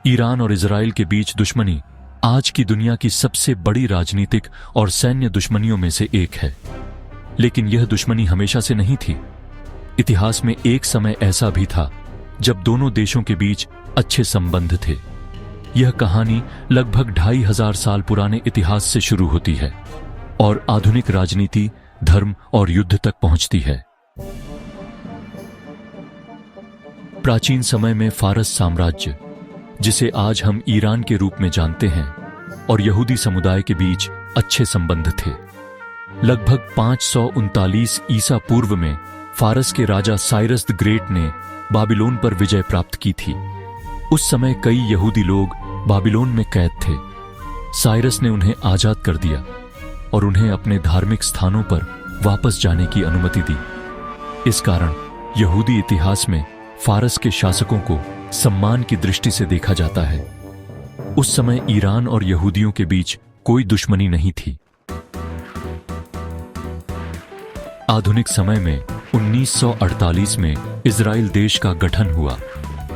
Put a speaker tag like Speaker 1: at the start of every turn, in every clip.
Speaker 1: Iran और Israel के बीच दुश्मनी आज की दुनिया की सबसे बड़ी राजनीतिक और सैन्य दुश्मनियों में से एक है। लेकिन यह दुश्मनी हमेशा से नहीं थी। इतिहास में एक समय ऐसा भी था जब दोनों देशों के बीच अच्छे संबंध थे। यह कहानी लगभग 2500 साल पुराने इतिहास से शुरू होती है और आधुनिक राजनीति, धर्म और युद्ध तक पहुंचती है। प्राचीन समय में फारस साम्राज्य, जिसे आज हम ईरान के रूप में जानते हैं, और यहूदी समुदाय के बीच अच्छे संबंध थे। लगभग 539 ईसा पूर्व में फारस के राजा साइरस द ग्रेट ने बाबिलोन पर विजय प्राप्त की थी। उस समय कई यहूदी लोग बाबिलोन में कैद थे। साइरस ने उन्हें आजाद कर दिया और उन्हें अपने धार्मिक स्थानों पर वापस जाने की अनुमति दी। इस कारण यहूदी इतिहास में फारस के शासकों को सम्मान की दृष्टि से देखा जाता है। उस समय ईरान और यहूदियों के बीच कोई दुश्मनी नहीं थी। आधुनिक समय में 1948 में इजराइल देश का गठन हुआ।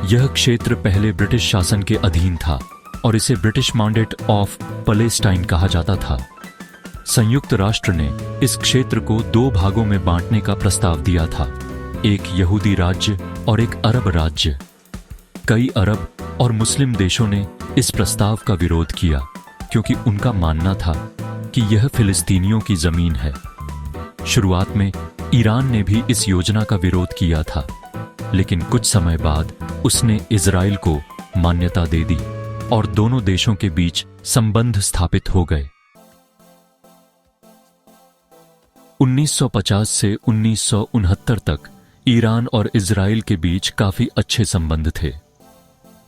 Speaker 1: यह क्षेत्र पहले ब्रिटिश शासन के अधीन था और इसे ब्रिटिश मैंडेट ऑफ पैलेस्टाइन कहा जाता था। संयुक्त राष्ट्र ने इस क्षेत्र को 2 भागों में बांटने का प्रस्ताव दिया था, एक यहूदी राज्य और एक अरब राज्य। कई अरब और मुस्लिम देशों ने इस प्रस्ताव का विरोध किया क्योंकि उनका मानना था कि यह फिलिस्तीनियों की जमीन है। शुरुआत में ईरान ने भी इस योजना का विरोध किया था, लेकिन कुछ समय बाद उसने इजराइल को मान्यता दे दी और दोनों देशों के बीच संबंध स्थापित हो गए। 1950 से 1969 तक ईरान और इजराइल के बीच काफी अच्छे संबंध थे।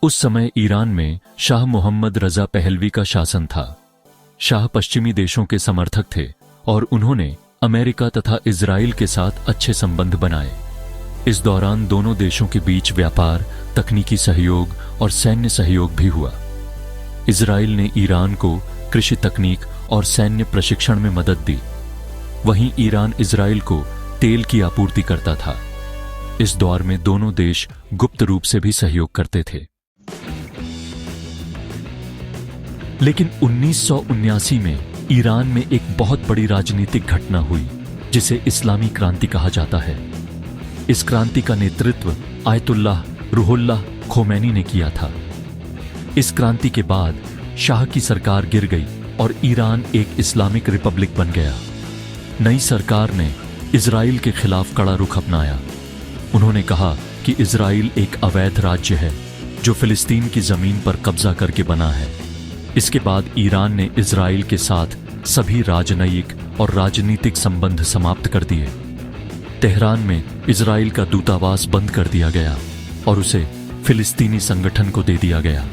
Speaker 1: उस समय ईरान में शाह मोहम्मद रजा पहलवी का शासन था। शाह पश्चिमी देशों के समर्थक थे और उन्होंने अमेरिका तथा इजराइल के साथ अच्छे संबंध बनाए। इस दौरान दोनों देशों के बीच व्यापार, तकनीकी सहयोग और सैन्य सहयोग भी हुआ। इजराइल ने ईरान को कृषि तकनीक और सैन्य प्रशिक्षण में मदद दी। वहीं ईरान इजराइल को तेल की आपूर्ति करता था। इस दौर में दोनों देश गुप्त रूप से भी सहयोग करते थे। लेकिन 1979 में ईरान में एक बहुत बड़ी राजनीतिक घटना हुई जिसे इस्लामी क्रांति कहा जाता है। इस क्रांति का नेतृत्व आयतुल्लाह रूहुल्लाह खोमैनी ने किया था। इस क्रांति के बाद शाह की सरकार गिर गई और ईरान एक इस्लामिक रिपब्लिक बन गया। नई सरकार ने इजराइल के खिलाफ कड़ा रुख अपनाया। उन्होंने कहा कि इजराइल एक अवैध राज्य है जो फिलिस्तीन की जमीन पर कब्जा करके बना है। इसके बाद ईरान ने इजराइल के साथ सभी राजनयिक और राजनीतिक संबंध समाप्त कर दिए। तेहरान में इजराइल का दूतावास बंद कर दिया गया और उसे फिलिस्तीनी संगठन को दे दिया गया।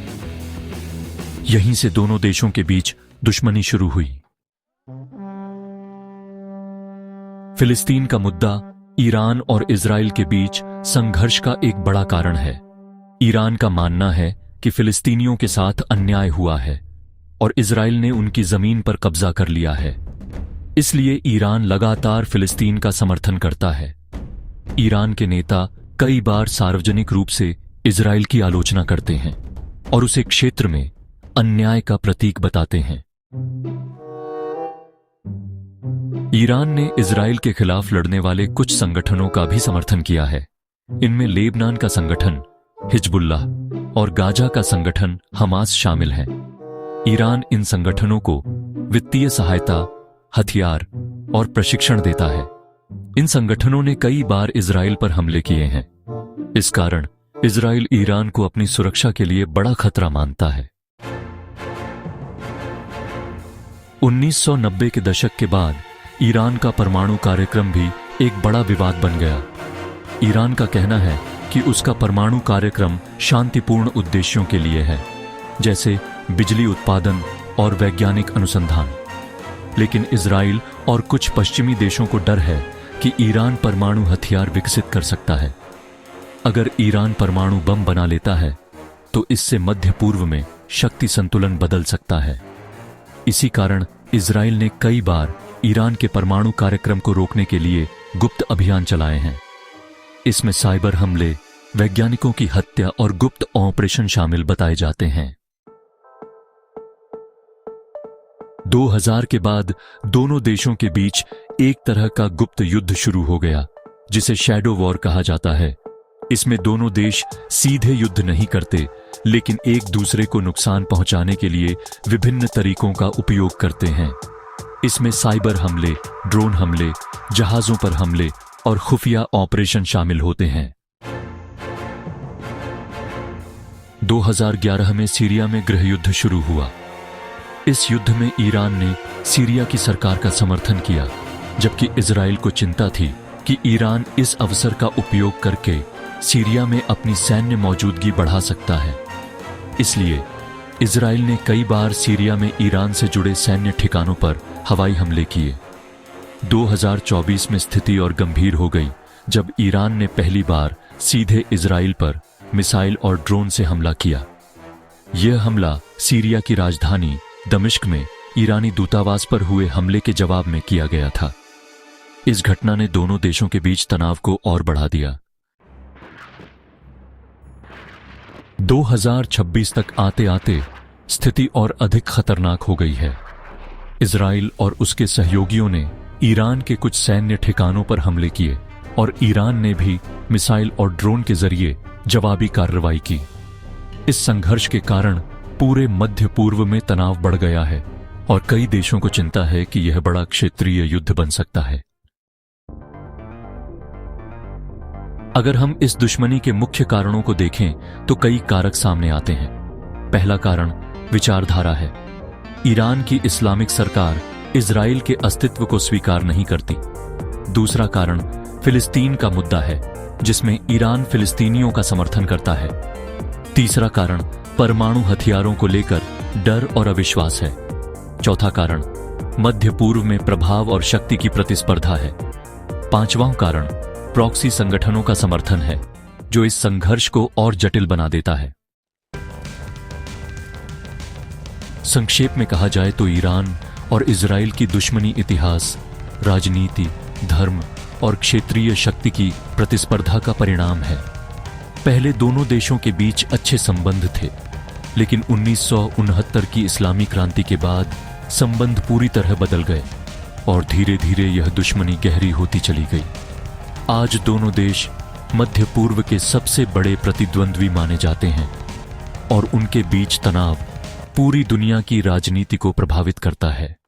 Speaker 1: यहीं से दोनों देशों के बीच दुश्मनी शुरू हुई। फिलिस्तीन का मुद्दा ईरान और इजराइल के बीच संघर्ष का एक बड़ा कारण है। ईरान का मानना है कि फिलिस्तीनियों के साथ अन्याय हुआ है और इजराइल ने उनकी जमीन पर कब्जा कर लिया है। इसलिए ईरान लगातार फिलिस्तीन का समर्थन करता है। ईरान के नेता कई बार सार्वजनिक रूप से इजराइल की आलोचना करते हैं और उसे क्षेत्र में अन्याय का प्रतीक बताते हैं। ईरान ने इजराइल के खिलाफ लड़ने वाले कुछ संगठनों का भी समर्थन किया है। इनमें लेबनान का संगठन हिजबुल्लाह और गाजा का संगठन हमास शामिल हैं। ईरान इन संगठनों को वित्तीय सहायता, हथियार और प्रशिक्षण देता है। इन संगठनों ने कई बार इजराइल पर हमले किए हैं। इस कारण इजराइल ईरान को अपनी सुरक्षा के लिए बड़ा खतरा मानता है। 1990 के दशक के बाद ईरान का परमाणु कार्यक्रम भी एक बड़ा विवाद बन गया। ईरान का कहना है कि उसका परमाणु कार्यक्रम शांतिपूर्ण उद्देश्यों के लिए है, जैसे बिजली उत्पादन और वैज्ञानिक अनुसंधान। लेकिन इजराइल और कुछ पश्चिमी देशों को डर है कि ईरान परमाणु हथियार विकसित कर सकता है। अगर ईरान परमाणु बम बना लेता है तो इससे मध्य पूर्व में शक्ति संतुलन बदल सकता है। इसी कारण इजराइल ने कई बार ईरान के परमाणु कार्यक्रम को रोकने के लिए गुप्त अभियान चलाए हैं। इसमें साइबर हमले, वैज्ञानिकों की हत्या और गुप्त ऑपरेशन शामिल बताए जाते हैं। 2000 के बाद दोनों देशों के बीच एक तरह का गुप्त युद्ध शुरू हो गया, जिसे शैडो वॉर कहा जाता है। इसमें दोनों देश सीधे युद्ध नहीं करते, लेकिन एक दूसरे को नुकसान पहुंचाने के लिए विभिन्न तरीकों का उपयोग करते हैं। इसमें साइबर हमले, ड्रोन हमले, जहाजों पर हमले और खुफिया ऑपरेशन शामिल होते हैं। 2011 में सीरिया में गृहयुद्ध शुरू हुआ। इस युद्ध में ईरान ने सीरिया की सरकार का समर्थन किया, जबकि इजराइल को चिंता थी कि ईरान इस अवसर का उपयोग करके सीरिया में अपनी सैन्य मौजूदगी बढ़ा सकता है। इसलिए इजराइल ने कई बार सीरिया में ईरान से जुड़े सैन्य ठिकानों पर हवाई हमले किए। 2024 में स्थिति और गंभीर हो गई, जब ईरान ने पहली बार सीधे इजराइल पर मिसाइल और ड्रोन से हमला किया। यह हमला सीरिया की राजधानी दमिश्क में ईरानी दूतावास पर हुए हमले के जवाब में किया गया था। इस घटना ने दोनों देशों के बीच तनाव को और बढ़ा दिया। 2026 तक आते आते स्थिति और अधिक खतरनाक हो गई है। इजराइल और उसके सहयोगियों ने ईरान के कुछ सैन्य ठिकानों पर हमले किए और ईरान ने भी मिसाइल और ड्रोन के जरिए जवाबी कार्रवाई की। इस संघर्ष के कारण पूरे मध्य पूर्व में तनाव बढ़ गया है और कई देशों को चिंता है कि यह बड़ा क्षेत्रीय युद्ध बन सकता है। अगर हम इस दुश्मनी के मुख्य कारणों को देखें तो कई कारक सामने आते हैं। पहला कारण विचारधारा है। ईरान की इस्लामिक सरकार इजराइल के अस्तित्व को स्वीकार नहीं करती। दूसरा कारण फिलिस्तीन का मुद्दा है, जिसमें ईरान फिलिस्तीनियों का समर्थन करता है। तीसरा कारण परमाणु हथियारों को लेकर डर और अविश्वास है। चौथा कारण मध्य पूर्व में प्रभाव और शक्ति की प्रतिस्पर्धा है। पांचवां कारण प्रॉक्सी संगठनों का समर्थन है, जो इस संघर्ष को और जटिल बना देता है। संक्षेप में कहा जाए तो ईरान और इजराइल की दुश्मनी इतिहास, राजनीति, धर्म और क्षेत्रीय शक्ति की प्रतिस्पर्धा का परिणाम है। पहले दोनों देशों के बीच अच्छे संबंध थे, लेकिन 1969 की इस्लामी क्रांति के बाद संबंध पूरी तरह बदल गए और धीरे धीरे यह दुश्मनी गहरी होती चली गई। आज दोनों देश मध्य पूर्व के सबसे बड़े प्रतिद्वंद्वी माने जाते हैं और उनके बीच तनाव पूरी दुनिया की राजनीति को प्रभावित करता है।